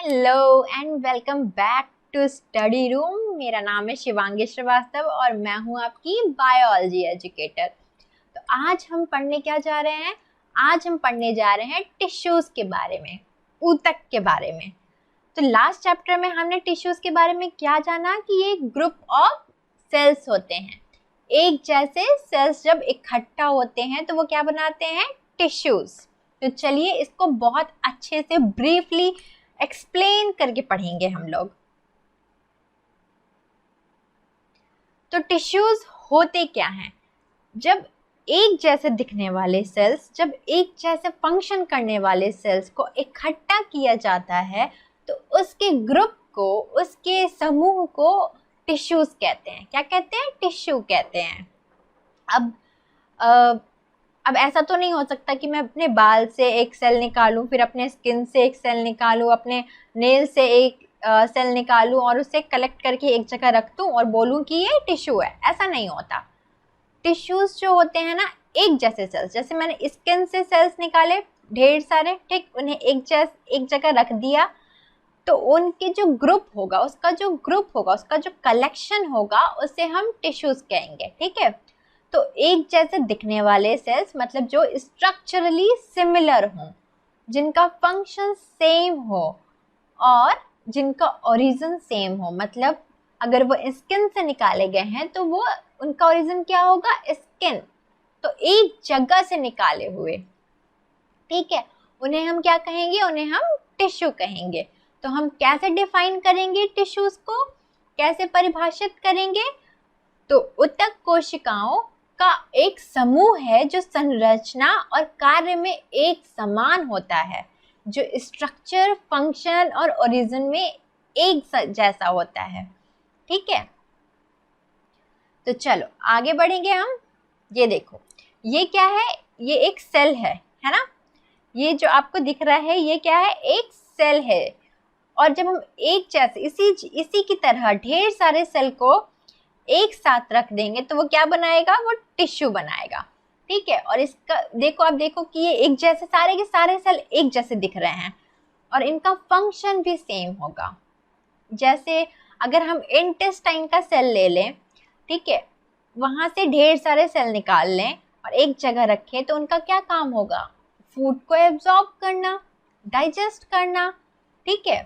Hello and welcome back to study room. मेरा नाम है शिवांगी श्रीवास्तव और मैं हूं आपकी बायोलॉजी एजुकेटर। तो आज हम पढ़ने क्या जा रहे हैं? आज हम पढ़ने जा रहे हैं टिश्यूज के बारे में, ऊतक के बारे में। तो लास्ट चैप्टर में हमने टिश्यूज के बारे में क्या जाना कि ये ग्रुप ऑफ सेल्स होते हैं। एक जैसे सेल्स जब इकट्ठा होते हैं तो वो क्या बनाते हैं? टिश्यूज। तो चलिए इसको बहुत अच्छे से ब्रीफली एक्सप्लेन करके पढ़ेंगे हम लोग। तो टिश्यूज होते क्या हैं? जब एक जैसे दिखने वाले सेल्स, जब एक जैसे फंक्शन करने वाले सेल्स को इकट्ठा किया जाता है तो उसके ग्रुप को, उसके समूह को टिश्यूज कहते हैं। क्या कहते हैं? टिश्यू कहते हैं। अब ऐसा तो नहीं हो सकता कि मैं अपने बाल से एक सेल निकालूं, फिर अपने स्किन से एक सेल निकालूं, अपने नेल से एक सेल निकालूं और उसे कलेक्ट करके एक जगह रख दूं और बोलूं कि ये टिश्यू है। ऐसा नहीं होता। टिश्यूज जो होते हैं ना, एक जैसे सेल्स, जैसे मैंने स्किन से सेल्स निकाले ढेर सारे, ठीक, उन्हें एक जगह रख दिया तो उनके जो ग्रुप होगा, उसका जो कलेक्शन होगा उसे हम टिश्यूज कहेंगे। ठीक है। तो एक जैसे दिखने वाले सेल्स मतलब जो स्ट्रक्चरली सिमिलर हों, जिनका फंक्शन सेम हो और जिनका ओरिजिन सेम हो। मतलब अगर वो स्किन से निकाले गए हैं तो वो उनका ओरिजिन क्या होगा? स्किन। तो एक जगह से निकाले हुए, ठीक है, उन्हें हम क्या कहेंगे? उन्हें हम टिश्यू कहेंगे। तो हम कैसे डिफाइन करेंगे टिश्यूज को, कैसे परिभाषित करेंगे? तो ऊतक कोशिकाओं का एक समूह है जो संरचना और कार्य में एक समान होता है, जो स्ट्रक्चर, फंक्शन और ओरिजिन में एक जैसा होता है। ठीक है। तो चलो आगे बढ़ेंगे हम। ये देखो, ये क्या है? ये एक सेल है ना? ये जो आपको दिख रहा है ये क्या है? एक सेल है। और जब हम एक जैसे इसी की तरह ढेर सारे सेल को एक साथ रख देंगे तो वो क्या बनाएगा? वो टिश्यू बनाएगा। ठीक है। और इसका देखो, आप देखो कि ये एक जैसे सारे के सारे सेल एक जैसे दिख रहे हैं और इनका फंक्शन भी सेम होगा। जैसे अगर हम इंटेस्टाइन का सेल ले लें, ठीक है, वहां से ढेर सारे सेल निकाल लें और एक जगह रखें तो उनका क्या काम होगा? फूड को एब्जॉर्ब करना, डाइजेस्ट करना। ठीक है।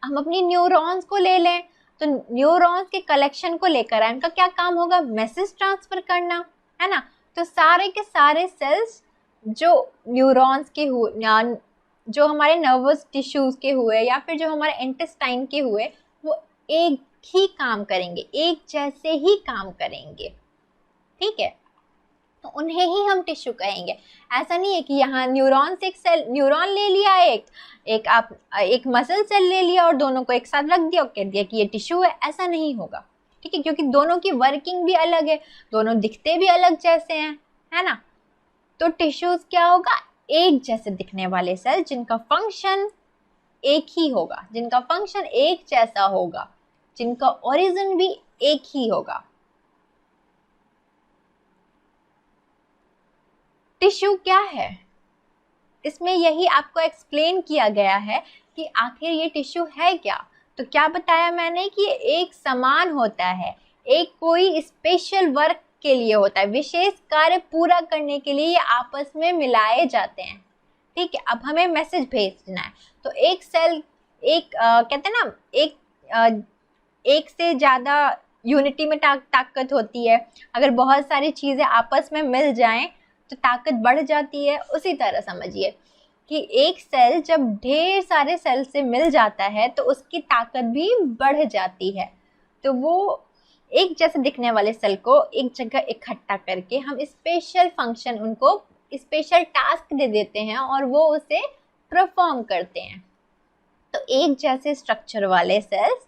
हम अपनी न्यूरॉन्स को ले लें तो न्यूरॉन्स के कलेक्शन को लेकर आए, उनका क्या काम होगा? मैसेज ट्रांसफर करना, है ना? तो सारे के सारे सेल्स जो न्यूरॉन्स के हुए, जो हमारे नर्वस टिश्यूज के हुए या फिर जो हमारे इंटेस्टाइन के हुए, वो एक ही काम करेंगे, एक जैसे ही काम करेंगे। ठीक है। तो उन्हें ही हम टिश्यू कहेंगे। ऐसा नहीं है कि यहाँ न्यूरॉन से एक सेल, न्यूरॉन ले लिया, एक मसल सेल ले लिया और दोनों को एक साथ रख दिया और कह दिया कि ये टिश्यू है। ऐसा नहीं होगा। ठीक है। क्योंकि दोनों की वर्किंग भी अलग है, दोनों दिखते भी अलग जैसे हैं, है ना? तो टिश्यूज क्या होगा? एक जैसे दिखने वाले सेल जिनका फंक्शन एक ही होगा, जिनका फंक्शन एक जैसा होगा, जिनका ओरिजिन भी एक ही होगा। टिश्यू क्या है? इसमें यही आपको एक्सप्लेन किया गया है कि आखिर ये टिश्यू है क्या। तो क्या बताया मैंने कि एक समान होता है, एक कोई स्पेशल वर्क के लिए होता है, विशेष कार्य पूरा करने के लिए ये आपस में मिलाए जाते हैं। ठीक है। अब हमें मैसेज भेजना है तो एक सेल, कहते हैं ना, एक से ज़्यादा यूनिटी में ताकत होती है। अगर बहुत सारी चीज़ें आपस में मिल जाएं तो ताकत बढ़ जाती है। उसी तरह समझिए कि एक सेल जब ढेर सारे सेल से मिल जाता है तो उसकी ताकत भी बढ़ जाती है। तो वो एक जैसे दिखने वाले सेल को एक जगह इकट्ठा करके हम स्पेशल फंक्शन, उनको स्पेशल टास्क दे देते हैं और वो उसे परफॉर्म करते हैं। तो एक जैसे स्ट्रक्चर वाले सेल्स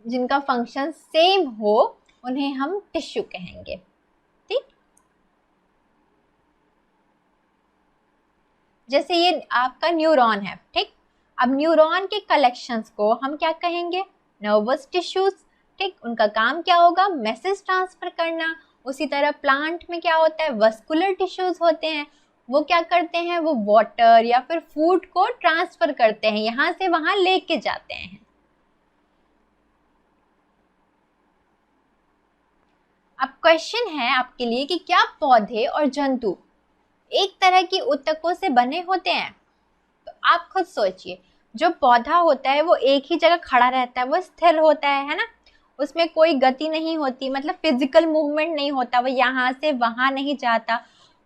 जिनका फंक्शन सेम हो उन्हें हम टिश्यू कहेंगे। ठीक। जैसे ये आपका न्यूरॉन है, ठीक। अब न्यूरॉन के कलेक्शंस को हम क्या कहेंगे? Nervous tissues. ठीक। उनका काम क्या होगा? मैसेज ट्रांसफर करना। उसी तरह प्लांट में क्या होता है? वस्कुलर टिश्यूज होते हैं। वो क्या करते हैं, वो वाटर या फिर फूड को ट्रांसफर करते हैं, यहाँ से वहां लेके जाते हैं। अब क्वेश्चन है आपके लिए कि क्या पौधे और जंतु एक तरह की ऊतकों से बने होते हैं? तो आप खुद सोचिए, जो पौधा होता है वो एक ही जगह खड़ा रहता है, वो स्थिर होता है ना, उसमें कोई गति नहीं होती, मतलब फिजिकल मूवमेंट नहीं होता, वो यहाँ से वहां नहीं जाता।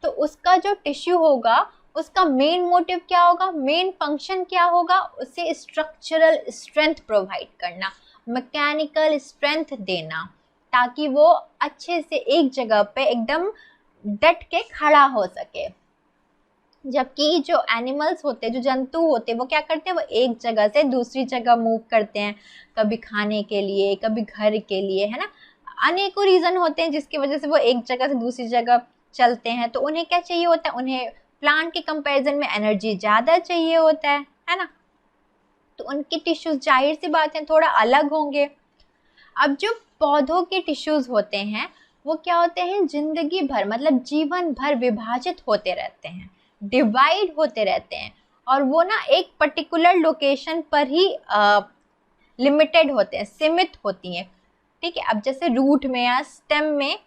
तो उसका जो टिश्यू होगा, उसका मेन मोटिव क्या होगा, मेन फंक्शन क्या होगा, उसे स्ट्रक्चरल स्ट्रेंथ प्रोवाइड करना, मैकेनिकल स्ट्रेंथ देना, ताकि वो अच्छे से एक जगह पे एकदम डट के खड़ा हो सके। जबकि जो एनिमल्स होते हैं, जो जंतु होते हैं, वो क्या करते हैं, वो एक जगह से दूसरी जगह मूव करते हैं, कभी खाने के लिए, कभी घर के लिए, है ना, अनेकों रीजन होते हैं जिसकी वजह से वो एक जगह से दूसरी जगह चलते हैं। तो उन्हें क्या चाहिए होता है, उन्हें प्लांट के कंपैरिजन में एनर्जी ज्यादा चाहिए होता है ना, तो उनके टिश्यूज जाहिर सी बात है थोड़ा अलग होंगे। अब जो पौधों के टिश्यूज होते हैं वो क्या होते हैं, जिंदगी भर मतलब जीवन भर विभाजित होते रहते हैं, डिवाइड होते रहते हैं, और वो ना एक पर्टिकुलर लोकेशन पर ही लिमिटेड होते हैं, सीमित होती हैं। ठीक है, अब जैसे रूट में या स्टेम में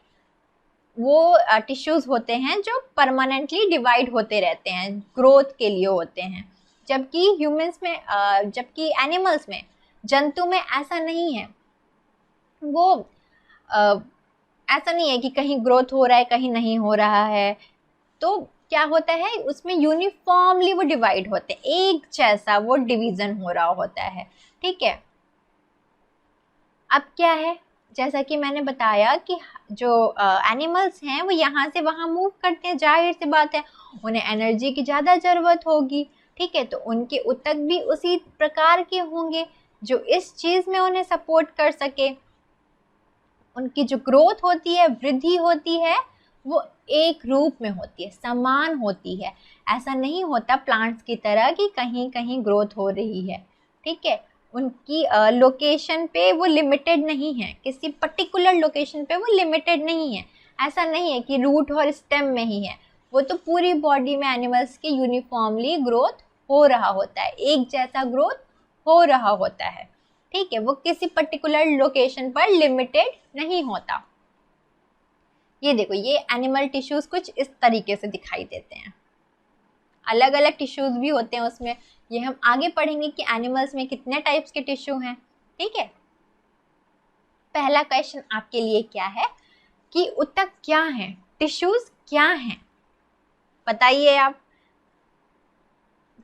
वो टिश्यूज होते हैं जो परमानेंटली डिवाइड होते रहते हैं, ग्रोथ के लिए होते हैं। जबकि ह्यूमंस में जबकि एनिमल्स में, जंतु में ऐसा नहीं है। वो ऐसा नहीं है कि कहीं ग्रोथ हो रहा है कहीं नहीं हो रहा है। तो क्या होता है, उसमें यूनिफॉर्मली वो डिवाइड होते हैं, एक जैसा वो डिवीजन हो रहा होता है। ठीक है, अब क्या है, जैसा कि मैंने बताया कि जो एनिमल्स हैं वो यहाँ से वहाँ मूव करते हैं, जाहिर सी बात है उन्हें एनर्जी की ज़्यादा ज़रूरत होगी। ठीक है, तो उनके ऊतक भी उसी प्रकार के होंगे जो इस चीज़ में उन्हें सपोर्ट कर सके। उनकी जो ग्रोथ होती है, वृद्धि होती है, वो एक रूप में होती है, समान होती है। ऐसा नहीं होता प्लांट्स की तरह कि कहीं कहीं ग्रोथ हो रही है। ठीक है, उनकी लोकेशन पे वो लिमिटेड नहीं है, किसी पर्टिकुलर लोकेशन पे वो लिमिटेड नहीं है। ऐसा नहीं है कि रूट और स्टेम में ही है, वो तो पूरी बॉडी में एनिमल्स की यूनिफॉर्मली ग्रोथ हो रहा होता है, एक जैसा ग्रोथ हो रहा होता है। ठीक है, वो किसी पर्टिकुलर लोकेशन पर लिमिटेड नहीं होता। ये देखो, ये एनिमल टिश्यूज कुछ इस तरीके से दिखाई देते हैं। अलग अलग टिश्यूज भी होते हैं उसमें, ये हम आगे पढ़ेंगे कि एनिमल्स में कितने टाइप्स के टिश्यू हैं। ठीक है, पहला क्वेश्चन आपके लिए क्या है कि ऊतक क्या है, टिश्यूज क्या हैं, बताइए आप।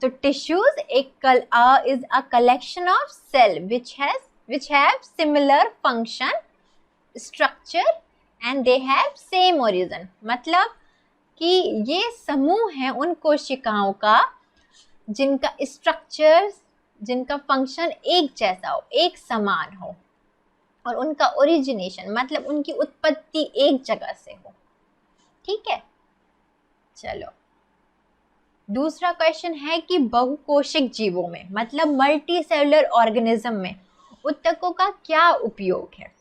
तो tissues is a collection of cell which have similar function, structure and they have same origin। मतलब कि ये समूह है उन कोशिकाओं का जिनका स्ट्रक्चर, जिनका फंक्शन एक जैसा हो, एक समान हो, और उनका ओरिजिनेशन मतलब उनकी उत्पत्ति एक जगह से हो। ठीक है, चलो दूसरा क्वेश्चन है कि बहुकोशिक जीवों में मतलब मल्टी सेलुलर ऑर्गेनिज्म में ऊतकों का क्या उपयोग है।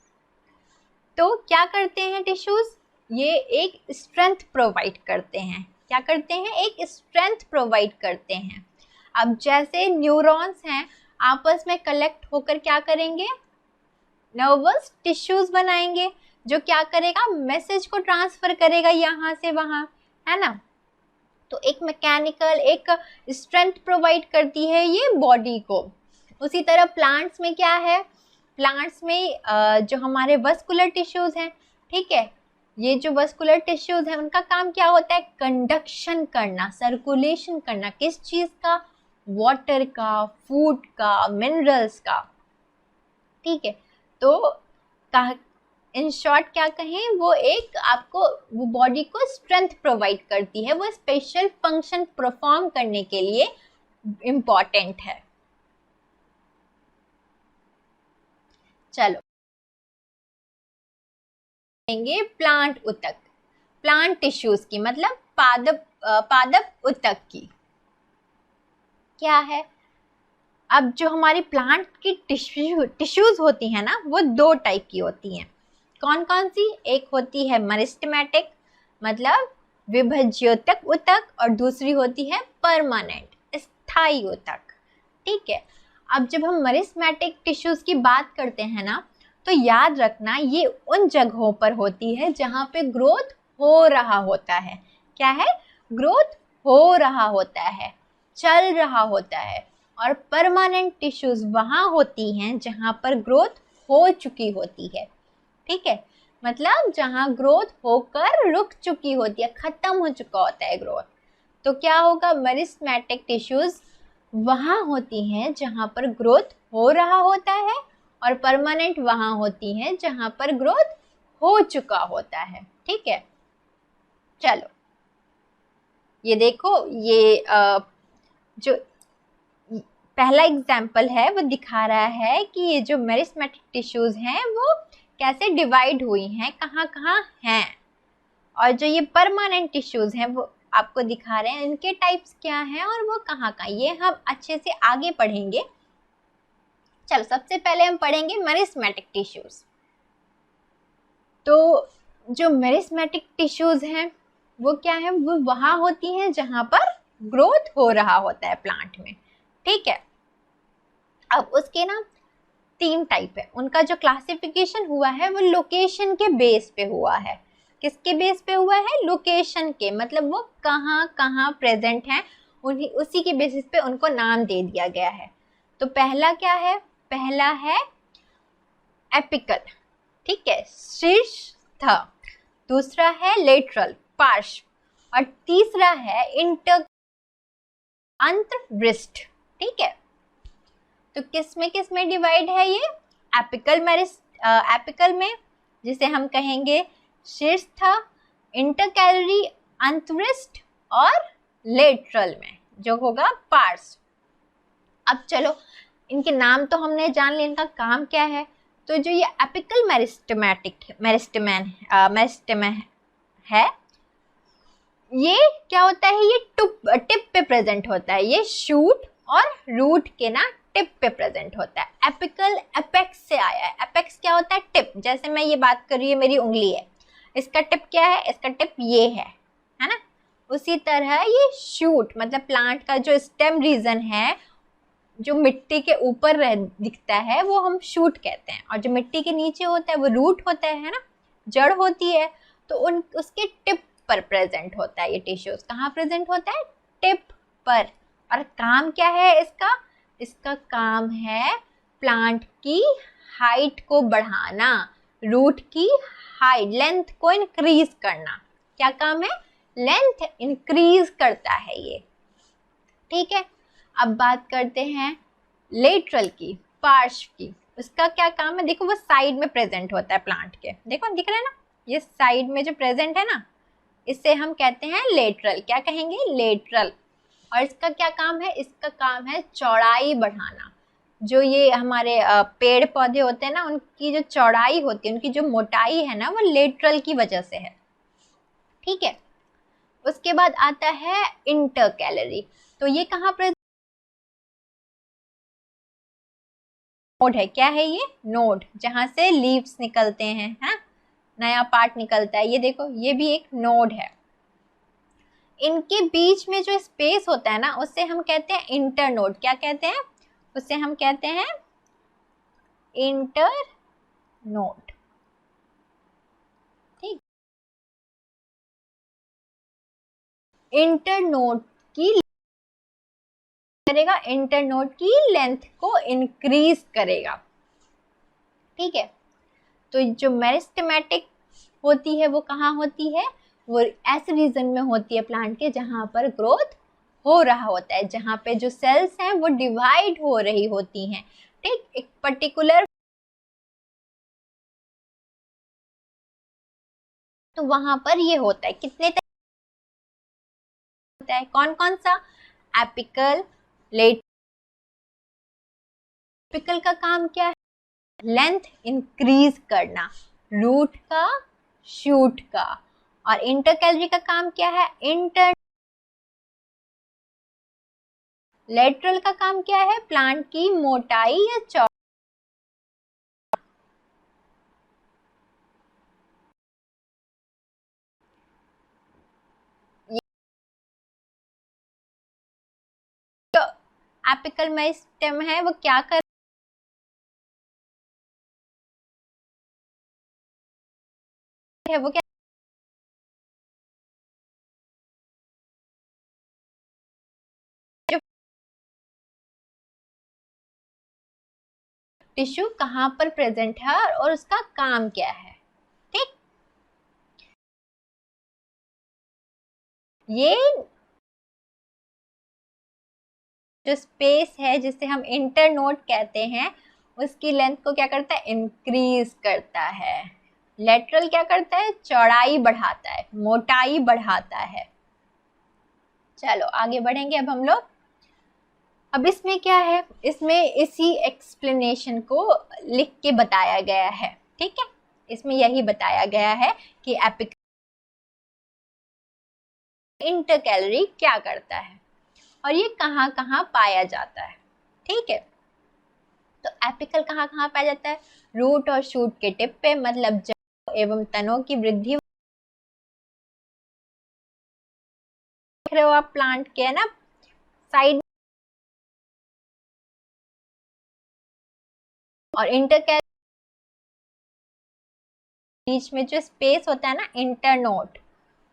तो क्या करते हैं टिश्यूज, ये एक स्ट्रेंथ प्रोवाइड करते हैं। क्या करते हैं, एक स्ट्रेंथ प्रोवाइड करते हैं। अब जैसे न्यूरॉन्स हैं आपस में कलेक्ट होकर क्या करेंगे, नर्वस टिश्यूज बनाएंगे, जो क्या करेगा, मैसेज को ट्रांसफर करेगा यहाँ से वहाँ, है ना। तो एक मैकेनिकल एक स्ट्रेंथ प्रोवाइड करती है ये बॉडी को। उसी तरह प्लांट्स में क्या है, प्लांट्स में जो हमारे वस्कुलर टिश्यूज हैं, ठीक है, ये जो वस्कुलर टिश्यूज हैं उनका काम क्या होता है, कंडक्शन करना, सर्कुलेशन करना, किस चीज का, वाटर का, फूड का, मिनरल्स का। ठीक है, तो इन शॉर्ट क्या कहें, वो एक आपको वो बॉडी को स्ट्रेंथ प्रोवाइड करती है, वो स्पेशल फंक्शन परफॉर्म करने के लिए इम्पॉर्टेंट है। चलो प्लांट ऊतक, प्लांट टिश्यूज की मतलब पादप ऊतक की क्या है। अब जो हमारी प्लांट की टिश्यूज होती हैं ना, वो दो टाइप की होती हैं। कौन कौन सी, एक होती है मेरिस्टेमेटिक मतलब विभज्योतक ऊतक और दूसरी होती है परमानेंट स्थायी ऊतक। ठीक है, अब जब हम मेरिस्टेमेटिक टिश्यूज की बात करते हैं ना, तो याद रखना ये उन जगहों पर होती है जहां पे ग्रोथ हो रहा होता है। क्या है? ग्रोथ हो रहा होता है, चल रहा होता है। और परमानेंट टिश्यूज वहां होती हैं जहां पर ग्रोथ हो चुकी होती है। ठीक है, मतलब जहां ग्रोथ होकर रुक चुकी होती है, खत्म हो चुका होता है ग्रोथ। तो क्या होगा? मेरिस्टेमेटिक टिश्यूज वहां होती हैं जहां पर ग्रोथ हो रहा होता है, और परमानेंट वहां होती हैं जहां पर ग्रोथ हो चुका होता है। ठीक है, चलो ये देखो, ये जो पहला एग्जाम्पल है वो दिखा रहा है कि ये जो मेरिस्टेमेटिक टिश्यूज हैं वो कैसे डिवाइड हुई हैं, कहाँ कहाँ हैं। और जो ये परमानेंट टिश्यूज हैं वो आपको दिखा रहे हैं इनके टाइप्स क्या हैं और वो कहाँ कहाँ, ये हम अच्छे से आगे पढ़ेंगे। चलो सबसे पहले हम पढ़ेंगे मेरिस्टेमेटिक टिश्यूज। तो जो मेरिस्टेमेटिक टिश्यूज हैं वो क्या है? वो वहां होती हैं जहां पर ग्रोथ हो रहा होता है प्लांट में। ठीक है, अब उसके ना 3 टाइप है। उनका जो क्लासिफिकेशन हुआ है वो लोकेशन के बेस पे हुआ है। किसके बेस पे हुआ है? लोकेशन के, मतलब वो कहाँ कहाँ प्रेजेंट हैं, उसी के बेसिस पे उनको नाम दे दिया गया है। तो पहला क्या है? पहला है एपिकल, ठीक है, शीर्षस्थ। दूसरा है लेटरल, पार्श्व। और तीसरा है इंटर अंतर्वृष्ट। ठीक है, तो किस में डिवाइड है ये? एपिकल में, जिसे हम कहेंगे शीर्षस्थ, इंटरकैलरी अंतर्वृष्ट, और लेटरल में जो होगा पार्श्व। अब चलो इनके नाम तो हमने जान लिया, इनका काम क्या है। तो जो ये एपिकल मेरिस्टेम है, ये क्या होता है? ये टिप पे प्रेजेंट होता है। ये शूट और रूट के ना टिप पे प्रेजेंट होता है। एपिकल एपेक्स से आया है। एपेक्स क्या होता है? टिप। जैसे मैं ये बात कर रही हूँ, मेरी उंगली है, इसका टिप क्या है? इसका टिप ये है ना। उसी तरह ये शूट, मतलब प्लांट का जो स्टेम रीजन है, जो मिट्टी के ऊपर दिखता है, वो हम शूट कहते हैं। और जो मिट्टी के नीचे होता है वो रूट होता है ना, जड़ होती है। तो उसके टिप पर प्रेजेंट होता है ये टिश्यूज। कहाँ प्रेजेंट होता है? टिप पर। और काम क्या है इसका? इसका काम है प्लांट की हाइट को बढ़ाना, रूट की हाइट, लेंथ को इंक्रीज करना। क्या काम है? लेंथ इंक्रीज करता है ये। ठीक है, अब बात करते हैं लेटरल की, पार्श्व की। उसका क्या काम है? देखो वो साइड में प्रेजेंट होता है प्लांट के। देखो दिख रहा है ना, ये साइड में जो प्रेजेंट है ना, इससे हम कहते हैं लेटरल। क्या कहेंगे? लेटरल। और इसका क्या काम है? इसका काम है चौड़ाई बढ़ाना। जो ये हमारे पेड़ पौधे होते हैं ना, उनकी जो चौड़ाई होती है, उनकी जो मोटाई है ना, वो लेटरल की वजह से है। ठीक है, उसके बाद आता है इंटरकैलरी। तो ये कहाँ प्रेजेंट नोड है। क्या है ये? नोड, जहां से लीव्स निकलते हैं, है नया पार्ट निकलता है। ये देखो, ये भी एक नोड है। इनके बीच में जो स्पेस होता है ना, उससे हम कहते हैं इंटरनोड। क्या कहते हैं? उससे हम कहते हैं इंटरनोड। ठीक, इंटरनोड की करेगा, इंटरनोड की लेंथ को इंक्रीज करेगा। ठीक है, तो जो मेरिस्टेमेटिक होती है वो कहाँ होती है? वो ऐसे रीजन में होती है प्लांट के जहां पर ग्रोथ हो रहा होता है, जहां पे जो सेल्स हैं वो डिवाइड हो रही होती हैं। ठीक, एक पर्टिकुलर, तो वहां पर ये होता है। कितने तरह होता है? कौन कौन सा? Apical, late. एपिकल का काम क्या है? लेंथ इंक्रीज करना, रूट का, शूट का। और इंटरकैलरी का काम क्या है? लेटरल का काम क्या है? प्लांट की मोटाई या चौड़ाई। एपिकल मेरिस्टेम है वो क्या कर है, वो क्या टिश्यू कहाँ पर प्रेजेंट है और उसका काम क्या है। ठीक, ये जो स्पेस है जिसे हम इंटरनोड कहते हैं, उसकी लेंथ को क्या करता है, इंक्रीज करता है। लेटरल क्या करता है, चौड़ाई बढ़ाता है, मोटाई बढ़ाता है। चलो आगे बढ़ेंगे अब हम लोग। अब इसमें क्या है, इसमें इसी एक्सप्लेनेशन को लिख के बताया गया है। ठीक है, इसमें यही बताया गया है कि एपिकल इंटरकैलरी क्या करता है और ये कहाँ कहाँ पाया जाता है। ठीक है, तो एपिकल कहाँ कहाँ पाया जाता है, रूट और शूट के टिप पे, मतलब जड़ एवं तनों की वृद्धि। देख रहे हो आप प्लांट के है ना साइड, और इंटरकैलरी बीच में जो स्पेस होता है ना इंटरनोड,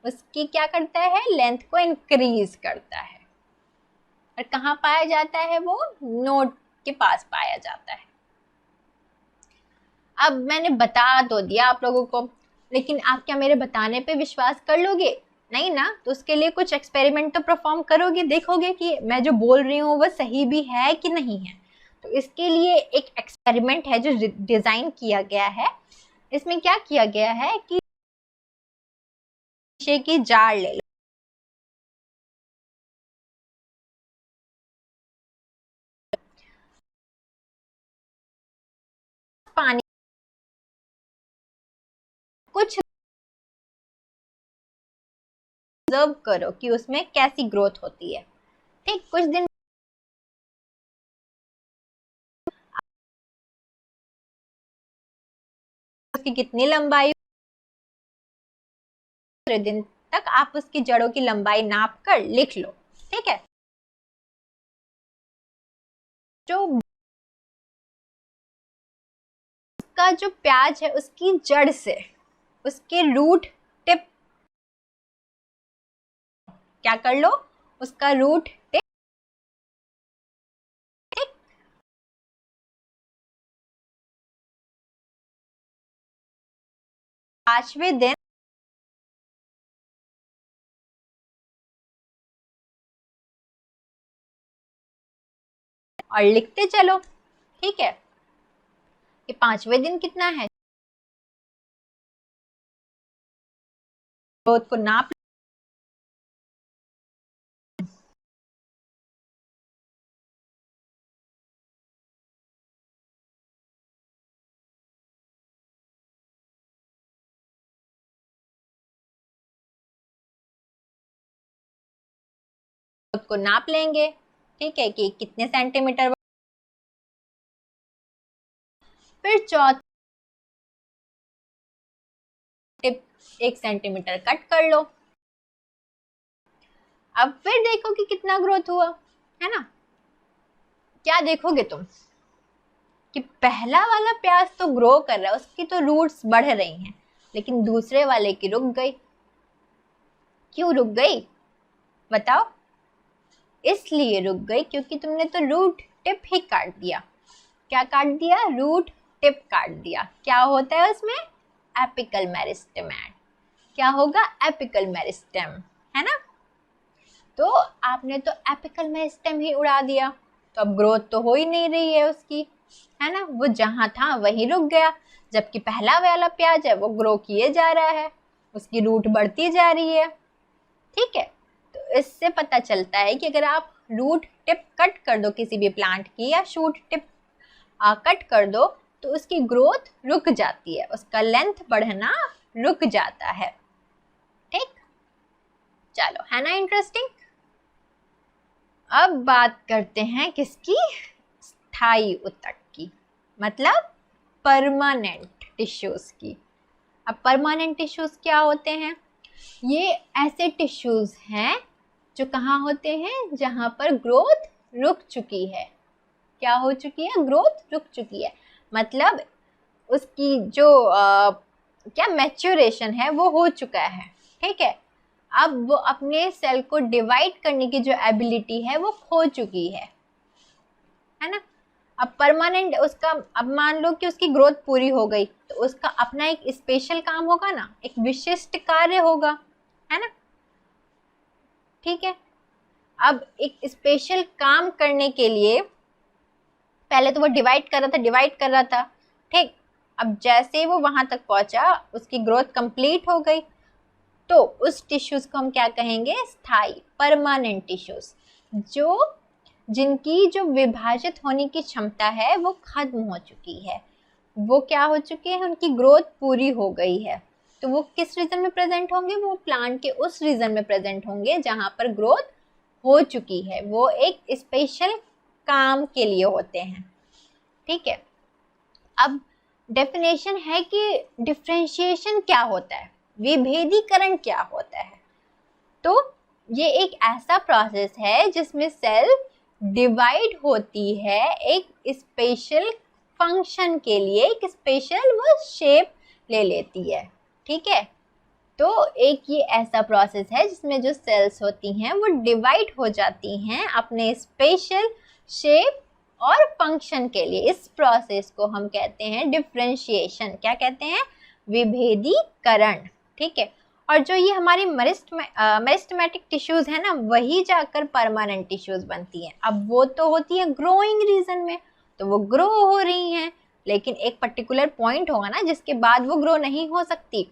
उसकी क्या करता है, लेंथ को इंक्रीज करता है। और कहाँ पाया जाता है, वो नोड के पास पाया जाता है। अब मैंने बता तो दिया आप लोगों को, लेकिन आप क्या मेरे बताने पे विश्वास कर लोगे, नहीं ना। तो उसके लिए कुछ एक्सपेरिमेंट तो परफॉर्म करोगे, देखोगे कि मैं जो बोल रही हूँ वो सही भी है कि नहीं है। तो इसके लिए एक एक्सपेरिमेंट है जो डिजाइन किया गया है। इसमें क्या किया गया है कि शीशे की जार ले लो, पानी कुछ ऑब्जर्व करो कि उसमें कैसी ग्रोथ होती है। ठीक, कुछ दिन उसकी कितनी लंबाई, दूसरे दिन तक आप उसकी जड़ों की लंबाई नाप कर लिख लो। ठीक है, जो उसका जो प्याज है उसकी जड़ से उसके रूट टिप क्या कर लो, उसका रूट टिप। ठीक, 5वें दिन और लिखते चलो। ठीक है, कि 5वें दिन कितना है, ग्रोथ को नाप ग्रोथ को नाप लेंगे। ठीक है, कि कितने सेंटीमीटर। फिर चौथ टिप 1 सेंटीमीटर कट कर लो। अब फिर देखो कि कितना ग्रोथ हुआ, है ना। क्या देखोगे तुम कि पहला वाला प्याज तो ग्रो कर रहा है, उसकी तो रूट्स बढ़ रही हैं, लेकिन दूसरे वाले की रुक गई। क्यों रुक गई बताओ। इसलिए रुक गई क्योंकि तुमने तो रूट टिप ही काट दिया। क्या काट दिया, रूट टिप काट दिया। क्या होता है उसमें, एपिकल मेरिस्टेम। क्या होगा, एपिकल मेरिस्टेम, है ना। तो आपने तो एपिकल मेरिस्टेम ही उड़ा दिया, तो अब ग्रोथ तो हो ही नहीं रही है उसकी, है ना। वो जहां था वहीं रुक गया, जबकि पहला वाला प्याज है वो ग्रो किए जा रहा है, उसकी रूट बढ़ती जा रही है। ठीक है, तो इससे पता चलता है कि अगर आप रूट टिप कट कर दो किसी भी प्लांट की, या शूट टिप कट कर दो, तो उसकी ग्रोथ रुक जाती है, उसका लेंथ बढ़ना रुक जाता है। ठीक, चलो, है ना इंटरेस्टिंग। अब बात करते हैं किसकी, स्थायी ऊतक की, मतलब परमानेंट टिश्यूज की। अब परमानेंट टिश्यूज क्या होते हैं, ये ऐसे टिश्यूज हैं जो कहाँ होते हैं, जहां पर ग्रोथ रुक चुकी है। क्या हो चुकी है? ग्रोथ रुक चुकी है, मतलब उसकी जो क्या मैच्योरेशन है वो हो चुका है। ठीक है, अब वो अपने सेल को डिवाइड करने की जो एबिलिटी है वो खो चुकी है ना। अब परमानेंट उसका, अब मान लो कि उसकी ग्रोथ पूरी हो गई तो उसका अपना एक स्पेशल काम होगा ना, एक विशिष्ट कार्य होगा, है ना। ठीक है, अब एक स्पेशल काम करने के लिए पहले तो वो डिवाइड कर रहा था। ठीक, अब जैसे वो वहां तक पहुंचा, उसकी ग्रोथ कंप्लीट हो गई, तो उस टिश्यूज को हम क्या कहेंगे? स्थायी, परमानेंट टिश्यूज, जिनकी जो विभाजित होने की क्षमता है वो खत्म हो चुकी है, वो क्या हो चुके हैं? उनकी ग्रोथ पूरी हो गई है। तो वो किस रीजन में प्रेजेंट होंगे? वो प्लांट के उस रीजन में प्रेजेंट होंगे जहां पर ग्रोथ हो चुकी है। वो एक स्पेशल काम के लिए होते हैं। ठीक है, अब डेफिनेशन है कि डिफरेंशिएशन क्या होता है, विभेदीकरण क्या होता है। तो ये एक ऐसा प्रोसेस है जिसमें सेल डिवाइड होती है एक स्पेशल फंक्शन के लिए, एक स्पेशल वो शेप ले लेती है। ठीक है, तो एक ये ऐसा प्रोसेस है जिसमें जो सेल्स होती हैं वो डिवाइड हो जाती हैं अपने स्पेशल शेप और फंक्शन के लिए। इस प्रोसेस को हम कहते हैं डिफरेंशिएशन। क्या कहते हैं? विभेदीकरण। ठीक है, और जो ये हमारी मेरिस्टेमेटिक टिश्यूज है ना, वही जाकर परमानेंट टिश्यूज बनती हैं। अब वो तो होती है ग्रोइंग रीजन में, तो वो ग्रो हो रही हैं, लेकिन एक पर्टिकुलर पॉइंट होगा ना जिसके बाद वो ग्रो नहीं हो सकती।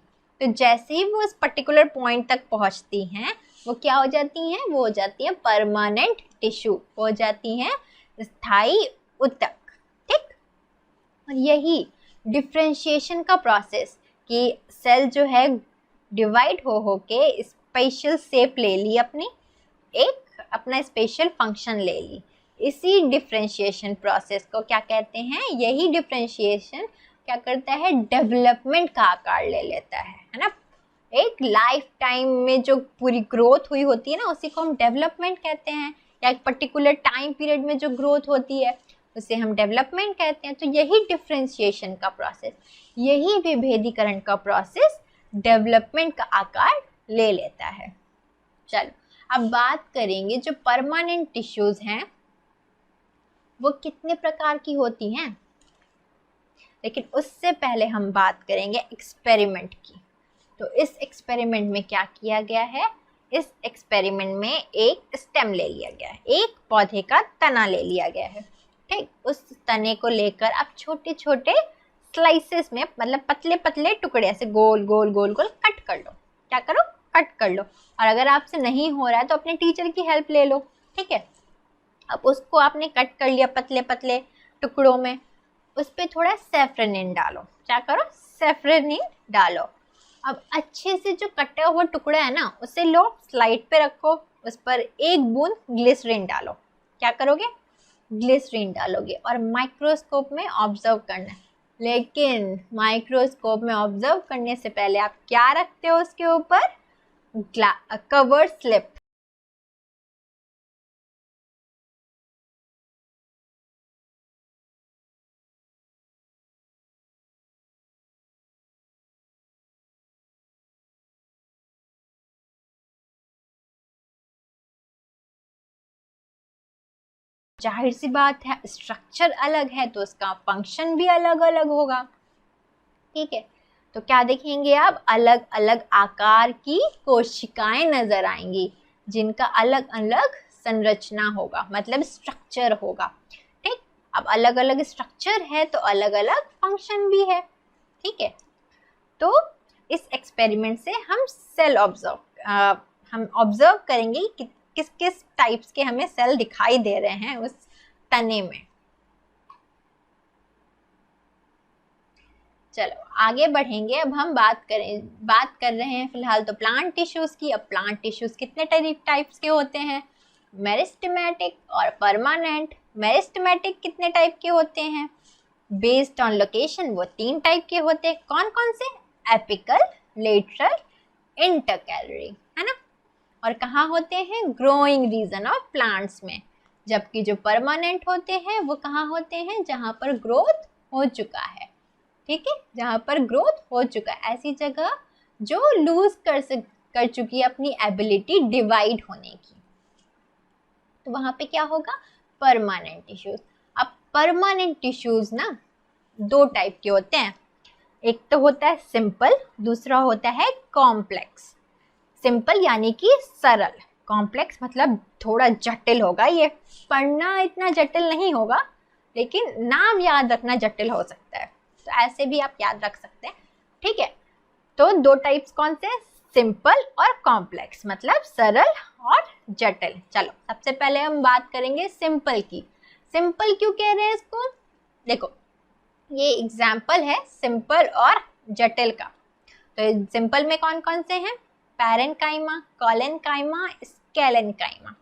तो जैसे ही वो इस पर्टिकुलर पॉइंट तक पहुंचती हैं, वो क्या हो जाती हैं? वो हो जाती हैं परमानेंट टिश्यू, हो जाती हैं स्थायी ऊतक। ठीक, और यही डिफरेंशिएशन का प्रोसेस कि सेल जो है डिवाइड हो के स्पेशल शेप ले ली, अपनी एक अपना स्पेशल फंक्शन ले ली, इसी डिफरेंशिएशन प्रोसेस को क्या कहते हैं? यही डिफरेंशिएशन क्या करता है? डेवलपमेंट का आकार ले लेता है ना। एक लाइफ टाइम में जो पूरी ग्रोथ हुई होती है ना, उसी को हम डेवलपमेंट कहते हैं, या एक पर्टिकुलर टाइम पीरियड में जो ग्रोथ होती है उसे हम डेवलपमेंट कहते हैं। तो यही डिफरेंशिएशन का प्रोसेस, यही विभेदीकरण का प्रोसेस डेवलपमेंट का आकार ले लेता है। चलो, अब बात करेंगे जो परमानेंट टिश्यूज हैं वो कितने प्रकार की होती हैं, लेकिन उससे पहले हम बात करेंगे एक्सपेरिमेंट की। तो इस एक्सपेरिमेंट में क्या किया गया है? इस एक्सपेरिमेंट में एक स्टेम ले लिया गया है, एक पौधे का तना ले लिया गया है। ठीक, उस तने को लेकर आप छोटे छोटे स्लाइसेस में, मतलब पतले पतले टुकड़े ऐसे गोल गोल गोल गोल कट कर लो। क्या करो? कट कर लो। और अगर आपसे नहीं हो रहा है तो अपने टीचर की हेल्प ले लो। ठीक है, अब उसको आपने कट कर लिया पतले पतले टुकड़ों में, उस पर थोड़ा सेफ्रेनिन डालो। क्या करो? सेफ्रेनिन डालो। अब अच्छे से जो कटा हुआ टुकड़ा है ना, उसे लो, स्लाइड पे रखो, उस पर एक बूंद ग्लिसरीन डालो। क्या करोगे? ग्लिसरीन डालोगे और माइक्रोस्कोप में ऑब्जर्व करना है। लेकिन माइक्रोस्कोप में ऑब्जर्व करने से पहले आप क्या रखते हो उसके ऊपर? Cover slip. जाहिर सी बात है, स्ट्रक्चर अलग है तो उसका फंक्शन भी अलग अलग होगा। ठीक है, तो क्या देखेंगे आप? अलग अलग आकार की कोशिकाएं नजर आएंगी जिनका अलग अलग संरचना होगा, मतलब स्ट्रक्चर होगा। ठीक, अब अलग अलग स्ट्रक्चर है तो अलग अलग फंक्शन भी है। ठीक है, तो इस एक्सपेरिमेंट से हम सेल हम ऑब्जर्व करेंगे कि किस किस टाइप्स के हमें सेल दिखाई दे रहे हैं उस तने में। चलो आगे बढ़ेंगे। अब हम बात कर रहे हैं फिलहाल तो प्लांट टिश्यूज की। अब प्लांट टिश्यूज कितने टाइप्स के होते हैं? मेरिस्टेमेटिक और परमानेंट। मेरिस्टेमेटिक कितने टाइप के होते हैं? बेस्ड ऑन लोकेशन वो 3 टाइप के होते हैं। कौन कौन से? एपिकल, लेटरल, इंटरकैलरी, है ना। और कहाँ होते हैं? ग्रोइंग रीजन ऑफ प्लांट्स में। जबकि जो परमानेंट होते हैं वो कहाँ होते हैं, जहाँ पर ग्रोथ हो चुका है, ठीक है, जहाँ पर ग्रोथ हो चुका है, ऐसी जगह जो लूज कर चुकी है अपनी एबिलिटी डिवाइड होने की, तो वहां पे क्या होगा, परमानेंट टिश्यूज। अब परमानेंट टिश्यूज ना दो टाइप के होते हैं, एक तो होता है सिंपल, दूसरा होता है कॉम्प्लेक्स। सिंपल यानी कि सरल, कॉम्प्लेक्स मतलब थोड़ा जटिल होगा, ये पढ़ना इतना जटिल नहीं होगा लेकिन नाम याद रखना जटिल हो सकता है, तो ऐसे भी आप याद रख सकते हैं, ठीक है। तो दो टाइप्स कौन से, सिंपल और कॉम्प्लेक्स, मतलब सरल और जटिल। चलो सबसे पहले हम बात करेंगे सिंपल की। सिंपल क्यों कह रहे हैं इसको, देखो ये एग्जाम्पल है सिंपल और जटिल का। तो सिंपल में कौन कौन से हैं, पैरेन्काइमा, कोलेन्काइमा, स्केलेन्काइमा।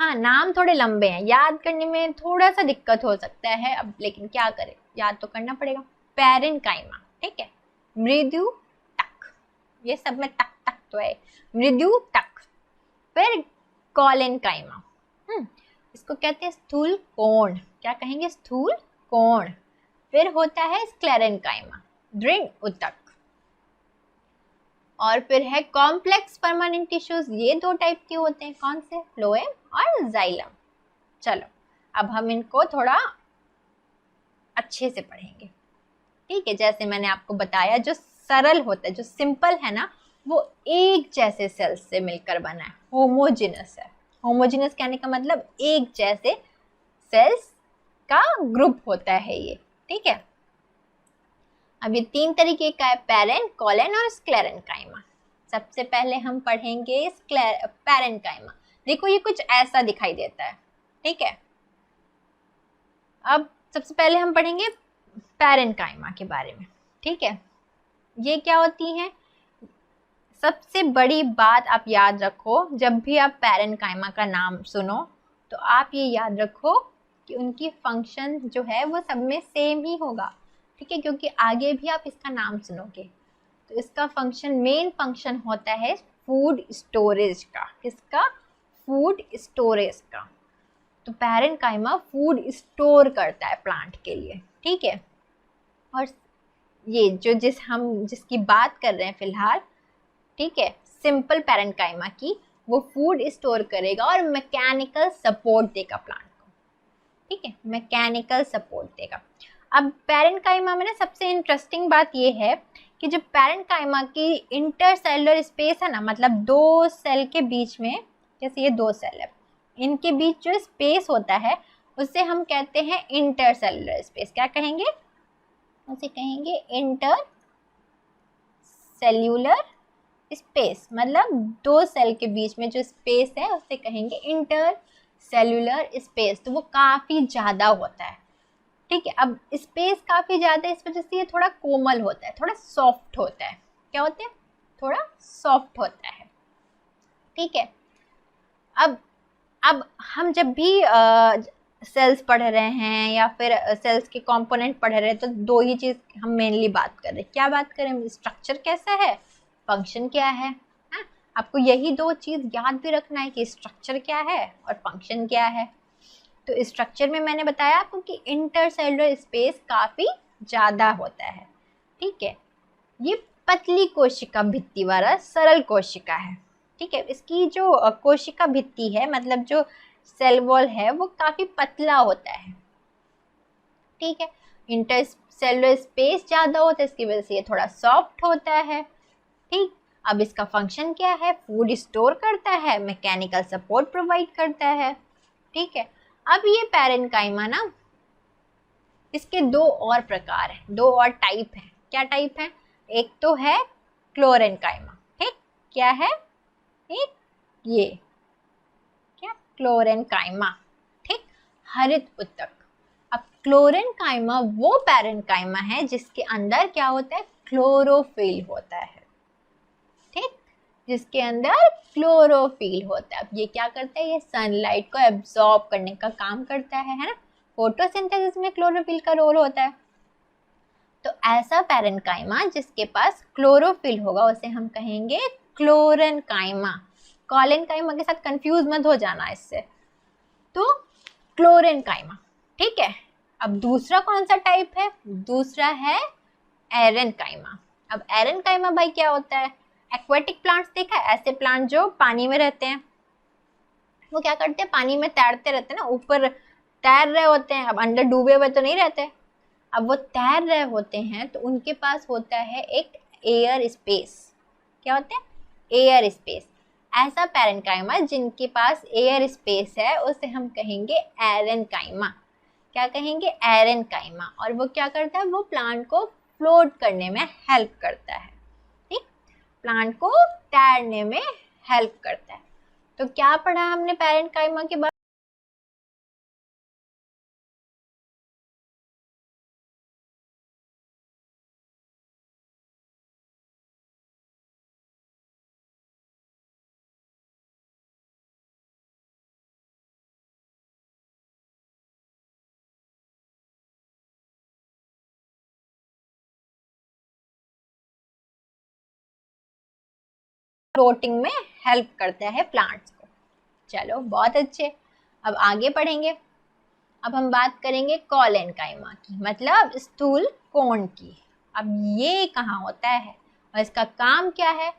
हाँ नाम थोड़े लंबे हैं, याद करने में थोड़ा सा दिक्कत हो सकता है अब, लेकिन क्या करें, याद तो करना पड़ेगा। पैरेन्काइमा, ठीक है, मृदु तक, ये सब में तक तक तो है, मृदु तक। फिर कोलेन्काइमा, इसको कहते हैं स्थूल कोण, क्या कहेंगे, स्थूल कोण। फिर होता है स्क्लेरेन्काइमा, दृढ़ उतक। और फिर है कॉम्प्लेक्स परमानेंट टिश्यूज, ये दो टाइप के होते हैं, कौन से, फ्लोएम और जाइलम। चलो अब हम इनको थोड़ा अच्छे से पढ़ेंगे, ठीक है। जैसे मैंने आपको बताया जो सरल होता है, जो सिंपल है ना, वो एक जैसे सेल्स से मिलकर बना है, होमोजेनस है। होमोजेनस कहने का मतलब एक जैसे सेल्स का ग्रुप होता है ये, ठीक है। अब ये तीन तरीके का है, पैरेन, कोलेन और स्क्लेरेन्काइमा। सबसे पहले हम पढ़ेंगे पैरेन्काइमा। देखो ये कुछ ऐसा दिखाई देता है, ठीक है। अब सबसे पहले हम पढ़ेंगे पैरेन्काइमा के बारे में, ठीक है। ये क्या होती है, सबसे बड़ी बात आप याद रखो, जब भी आप पैरेन्काइमा का नाम सुनो तो आप ये याद रखो कि उनकी फंक्शन जो है वो सब में सेम ही होगा, ठीक है, क्योंकि आगे भी आप इसका नाम सुनोगे। तो इसका फंक्शन, मेन फंक्शन होता है फूड स्टोरेज का, किसका, फूड स्टोरेज का। तो पैरेन्काइमा फूड स्टोर करता है प्लांट के लिए, ठीक है। और ये जो जिसकी बात कर रहे हैं फिलहाल, ठीक है, सिंपल पैरेन्काइमा की, वो फूड स्टोर करेगा और मैकेनिकल सपोर्ट देगा प्लांट को, ठीक है, मैकेनिकल सपोर्ट देगा। अब पैरेन्काइमा में ना सबसे इंटरेस्टिंग बात ये है कि जो पैरेन्काइमा की इंटरसेलुलर स्पेस है ना, मतलब दो सेल के बीच में, जैसे ये दो सेल है, इनके बीच जो स्पेस होता है उसे हम कहते हैं इंटरसेलुलर स्पेस। क्या कहेंगे, उसे कहेंगे इंटर सेल्यूलर स्पेस, मतलब दो सेल के बीच में जो स्पेस है उसे कहेंगे इंटर सेल्यूलर स्पेस। तो वो काफ़ी ज़्यादा होता है, ठीक है। अब स्पेस काफ़ी ज़्यादा है, इस वजह से ये थोड़ा कोमल होता है, थोड़ा सॉफ्ट होता है। क्या होता है, थोड़ा सॉफ्ट होता है, ठीक है। अब हम जब भी सेल्स पढ़ रहे हैं या फिर सेल्स के कंपोनेंट पढ़ रहे हैं तो दो ही चीज़ हम मेनली बात कर रहे हैं। क्या बात करें, स्ट्रक्चर कैसा है, फंक्शन क्या है, आपको यही दो चीज़ याद भी रखना है कि स्ट्रक्चर क्या है और फंक्शन क्या है। तो स्ट्रक्चर में मैंने बताया आपको कि इंटरसेलुलर स्पेस काफ़ी ज़्यादा होता है, ठीक है। ये पतली कोशिका भित्ति वाला सरल कोशिका है, ठीक है। इसकी जो कोशिका भित्ति है, मतलब जो सेल वॉल है, वो काफ़ी पतला होता है, ठीक है। इंटरसेलुलर स्पेस ज़्यादा होता है, इसकी वजह से ये थोड़ा सॉफ्ट होता है, ठीक। अब इसका फंक्शन क्या है, फूड स्टोर करता है, मैकेनिकल सपोर्ट प्रोवाइड करता है, ठीक है। अब ये पैरेन्काइमा ना, इसके दो और प्रकार हैं, दो और टाइप हैं। क्या टाइप है, एक तो है क्लोरेन्काइमा, ठीक, क्या है, एक ये क्या, क्लोरेन्काइमा, ठीक, हरित उत्तक। अब क्लोरेन्काइमा वो पैरेन्काइमा है जिसके अंदर क्या होता है, क्लोरोफिल होता है, ठीक, जिसके अंदर क्लोरोफिल होता है। अब ये क्या करता है, ये सनलाइट को एब्जॉर्ब करने का काम करता है ना, फोटोसिंथेसिस में क्लोरोफिल का रोल होता है। तो ऐसा पैरेन्काइमा जिसके पास क्लोरोफिल होगा उसे हम कहेंगे क्लोरेन्काइमा। कोलेन्काइमा के साथ कंफ्यूज मत हो जाना इससे। तो क्लोरेनकाइमा। ठीक है, अब दूसरा कौन सा टाइप है? दूसरा है एरेनकाइमा। अब एरेनकाइमा भाई क्या होता है? एक्वेटिक प्लांट्स देखा है, ऐसे प्लांट जो पानी में रहते हैं, वो क्या करते हैं, पानी में तैरते रहते हैं ना, ऊपर तैर रहे होते हैं। अब अंदर डूबे हुए तो नहीं रहते, अब वो तैर रहे होते हैं तो उनके पास होता है एक एयर स्पेस। क्या होता है? Air space. ऐसा पैरेन्काइमा जिनके पास एयर स्पेस है उसे हम कहेंगे एरेन्काइमा। क्या कहेंगे? एरेन्काइमा। और वो क्या करता है? वो प्लांट को फ्लोट करने में हेल्प करता है। ठीक, प्लांट को तैरने में हेल्प करता है। तो क्या पढ़ा हमने पैरेन्काइमा के बारे? फ्लोटिंग में हेल्प करता है प्लांट्स को। चलो बहुत अच्छे, अब आगे पढ़ेंगे। अब हम बात करेंगे कॉलेनकाइमा की, मतलब स्थूल कोण की। अब ये कहाँ होता है और इसका काम क्या है?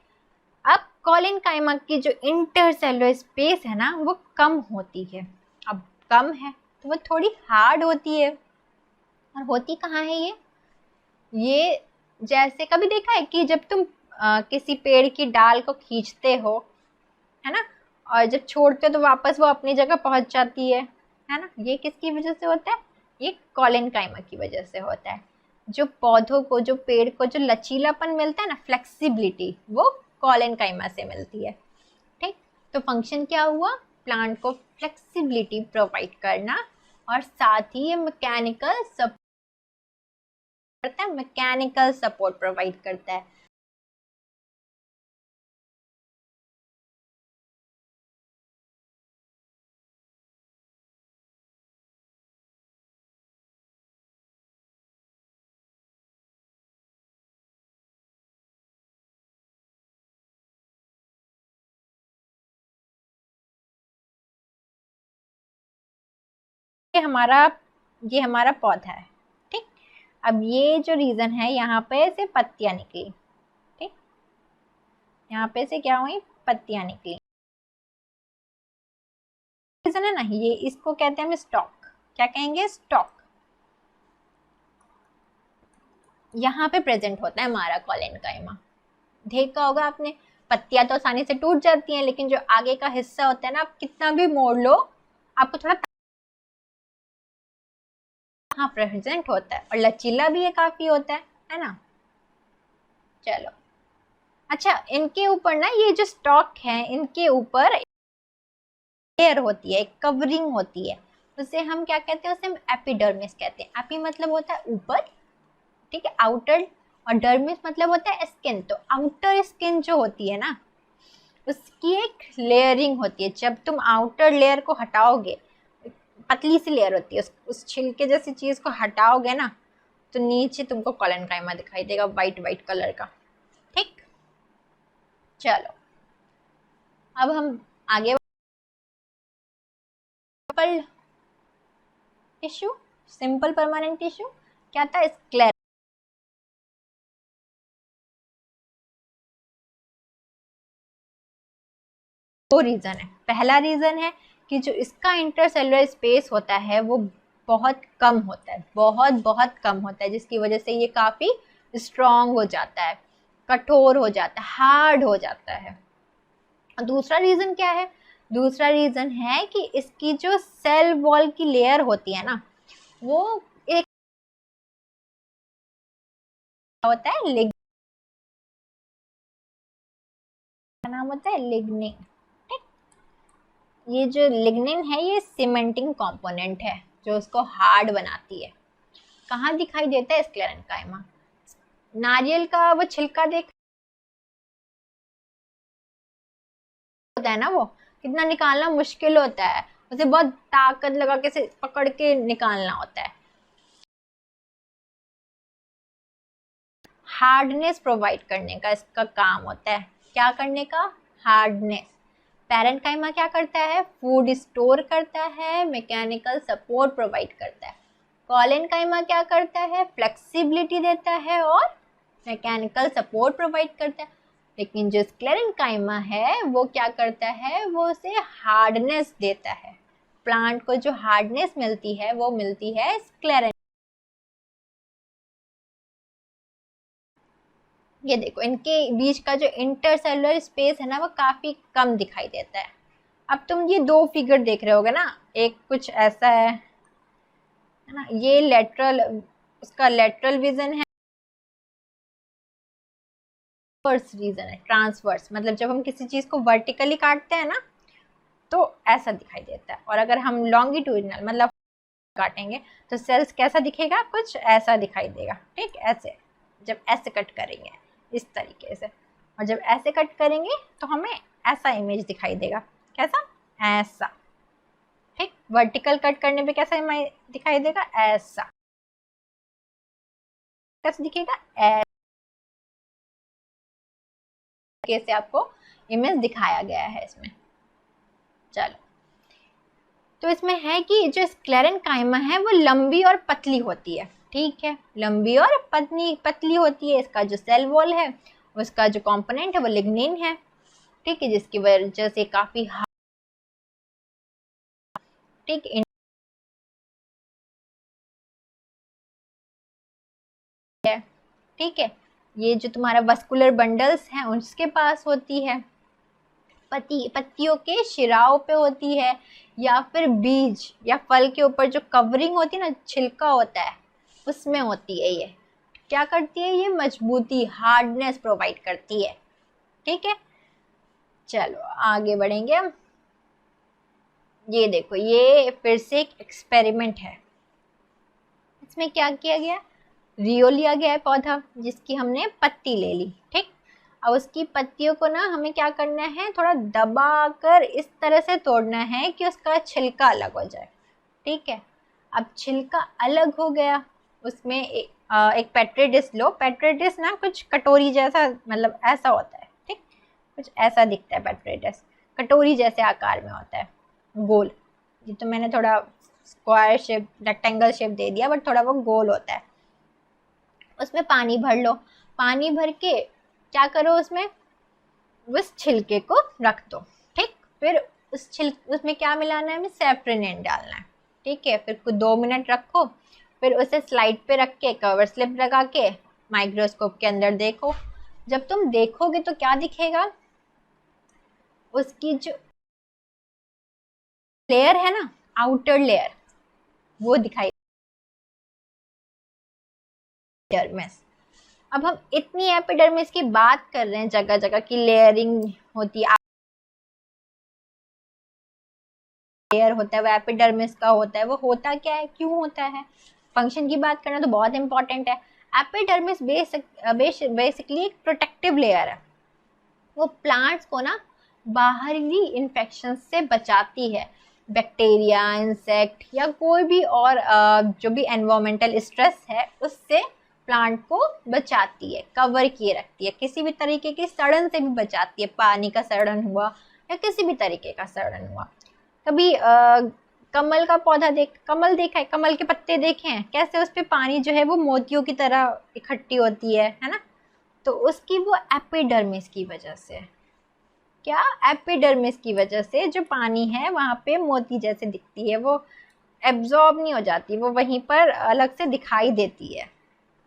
अब कॉलेनकाइमा की जो इंटरसेलुलर स्पेस है ना, वो कम होती है। अब कम है तो वो थोड़ी हार्ड होती है। और होती कहाँ है ये जैसे कभी देखा है कि जब तुम किसी पेड़ की डाल को खींचते हो, है ना, और जब छोड़ते हो तो वापस वो अपनी जगह पहुंच जाती है ना, ये किसकी वजह से होता है? ये कॉलेनकाइमा की वजह से होता है। जो पौधों को, जो पेड़ को जो लचीलापन मिलता है ना, फ्लेक्सिबिलिटी, वो कॉलेनकाइमा से मिलती है। ठीक, तो फंक्शन क्या हुआ? प्लांट को फ्लेक्सिबिलिटी प्रोवाइड करना, और साथ ही ये मैकेनिकल सपोर्ट करता है, मैकेनिकल सपोर्ट प्रोवाइड करता है। ये हमारा पौधा है। ठीक, अब ये जो रीजन है, यहाँ पे से पत्तियां निकली। ठीक, यहाँ पे से क्या हुई? पत्तियां निकली। रीजन है ना, ये इसको कहते हैं हम स्टॉक। क्या कहेंगे? स्टॉक। यहाँ पे प्रेजेंट होता है हमारा कॉलेनकाइमा। देखा होगा आपने, पत्तियां तो आसानी से टूट जाती हैं, लेकिन जो आगे का हिस्सा होता है ना, आप कितना भी मोड़ लो, आपको थोड़ा हाँ प्रेजेंट होता है, और लचीला भी ये काफी होता है ना। चलो अच्छा, इनके ऊपर ना, ये जो स्टॉक है, इनके ऊपर लेयर होती है, एक कवरिंग होती है, उसे हम क्या कहते हैं? उसे हम एपिडर्मिस कहते हैं। एपी मतलब होता है ऊपर, ठीक है, आउटर, और डर्मिस मतलब होता है स्किन। तो आउटर स्किन जो होती है ना, उसकी एक लेयरिंग होती है। जब तुम आउटर लेयर को हटाओगे, पतली सी लेयर होती है, उस छिलके जैसी चीज को हटाओगे ना, तो नीचे तुमको कॉलेनकाइमा दिखाई देगा, वाइट वाइट कलर का। ठीक, चलो अब हम आगे। Simple tissue, simple permanent tissue क्या था? स्क्लेरा। दो रीजन है। पहला रीजन है कि जो इसका इंटरसेलुलर स्पेस होता है वो बहुत कम होता है, बहुत बहुत कम होता है, जिसकी वजह से ये काफी स्ट्रॉन्ग हो जाता है, कठोर हो जाता है, हार्ड हो जाता है। और दूसरा रीजन क्या है? दूसरा रीजन है कि इसकी जो सेल वॉल की लेयर होती है ना, वो एक होता है नाम होता है लिग्निन। ठीक, ये जो लिग्निन है, ये सीमेंटिंग कंपोनेंट है जो उसको हार्ड बनाती है। कहाँ दिखाई देता है? स्क्लेरेनकाइमा। नारियल का वो छिलका देख होता है ना, वो कितना निकालना मुश्किल होता है, उसे बहुत ताकत लगा के से पकड़ के निकालना होता है। हार्डनेस प्रोवाइड करने का इसका काम होता है। क्या करने का? हार्डनेस। पैरेन्काइमा क्या करता है? फूड स्टोर करता है, मैकेनिकल सपोर्ट प्रोवाइड करता है। कॉलेनकाइमा क्या करता है? फ्लेक्सिबिलिटी देता है और मैकेनिकल सपोर्ट प्रोवाइड करता है। लेकिन जो स्क्लेरेनकाइमा है वो क्या करता है? वो उसे हार्डनेस देता है। प्लांट को जो हार्डनेस मिलती है वो मिलती है स्क्लेरेन। ये देखो, इनके बीच का जो इंटरसेलुलर स्पेस है ना वो काफी कम दिखाई देता है। अब तुम ये दो फिगर देख रहे होगे ना, एक कुछ ऐसा है ना, ये लेटरल, उसका लेटरल विजन है, ट्रांसवर्स रीजन है। ट्रांसवर्स मतलब जब हम किसी चीज को वर्टिकली काटते हैं ना तो ऐसा दिखाई देता है, और अगर हम लॉन्गिट्यूडिनल मतलब काटेंगे तो सेल्स कैसा दिखेगा? कुछ ऐसा दिखाई देगा। ठीक, ऐसे जब ऐसे कट करेंगे इस तरीके से, और जब ऐसे कट करेंगे तो हमें ऐसा इमेज दिखाई देगा। कैसा? ऐसा। ठीक, वर्टिकल कट करने पे कैसा इमेज दिखाई देगा? ऐसा। कैसे दिखेगा? ऐसे से आपको इमेज दिखाया गया है इसमें। चलो, तो इसमें है कि जो स्क्लेरेनकाइमा है वो लंबी और पतली होती है। ठीक है, लंबी और पतली होती है। इसका जो सेल वॉल है उसका जो कंपोनेंट है वो लिग्निन है। ठीक है, जिसकी वजह से काफी ठीक है। ठीक है, ये जो तुम्हारा वस्कुलर बंडल्स हैं उसके पास होती है, पत्तियों के शिराओं पे होती है, या फिर बीज या फल के ऊपर जो कवरिंग होती है ना, छिलका होता है, उसमें होती है। ये क्या करती है? ये मजबूती, हार्डनेस प्रोवाइड करती है। ठीक है, चलो आगे बढ़ेंगे हम। ये देखो, ये फिर से एक एक्सपेरिमेंट है। इसमें क्या किया गया? रियो लिया गया है पौधा, जिसकी हमने पत्ती ले ली। ठीक, अब उसकी पत्तियों को ना हमें क्या करना है? थोड़ा दबाकर इस तरह से तोड़ना है कि उसका छिलका अलग हो जाए। ठीक है, अब छिलका अलग हो गया, उसमें एक पेट्री डिश लो। पेट्री डिश ना कुछ कटोरी जैसा, मतलब ऐसा होता है। ठीक, कुछ ऐसा दिखता है पेट्री डिश, कटोरी जैसे आकार में होता है, गोल। ये तो मैंने थोड़ा स्क्वायर शेप, रेक्टेंगल शेप दे दिया, बट थोड़ा वो गोल होता है। उसमें पानी भर लो, पानी भर के क्या करो? उसमें उस छिलके को रख दो। ठीक, फिर उसमें क्या मिलाना है? हमें सैफ्रोनेट डालना है। ठीक है, फिर कुछ 2 मिनट रखो, फिर उसे स्लाइड पे रख के कवर स्लिप लगा के माइक्रोस्कोप के अंदर देखो। जब तुम देखोगे तो क्या दिखेगा? उसकी जो लेयर है ना, आउटर लेयर, वो दिखाई एपिडर्मिस। अब हम इतनी एपिडर्मिस की बात कर रहे हैं, जगह जगह की लेयरिंग होती है, लेयर होता है वो एपिडर्मिस का होता है। वो होता क्या है, क्यों होता है? फंक्शन की बात करना तो बहुत इंपॉर्टेंट है। एपिडर्मिस बेसिकली एक प्रोटेक्टिव लेयर है। वो प्लांट्स को ना बाहरी इन्फेक्शन से बचाती है। बैक्टीरिया, इंसेक्ट या कोई भी और जो भी एनवायरमेंटल स्ट्रेस है उससे प्लांट को बचाती है, कवर किए रखती है। किसी भी तरीके की सड़न से भी बचाती है, पानी का सड़न हुआ या किसी भी तरीके का सड़न हुआ। कभी कमल का पौधा कमल देखा है? कमल के पत्ते देखे हैं कैसे उस पे पानी जो है वो मोतियों की तरह इकट्ठी होती है ना? तो उसकी वो एपिडर्मिस की वजह से, क्या? एपिडर्मिस की वजह से जो पानी है वहां पे मोती जैसे दिखती है, वो एब्जॉर्ब नहीं हो जाती, वो वहीं पर अलग से दिखाई देती है।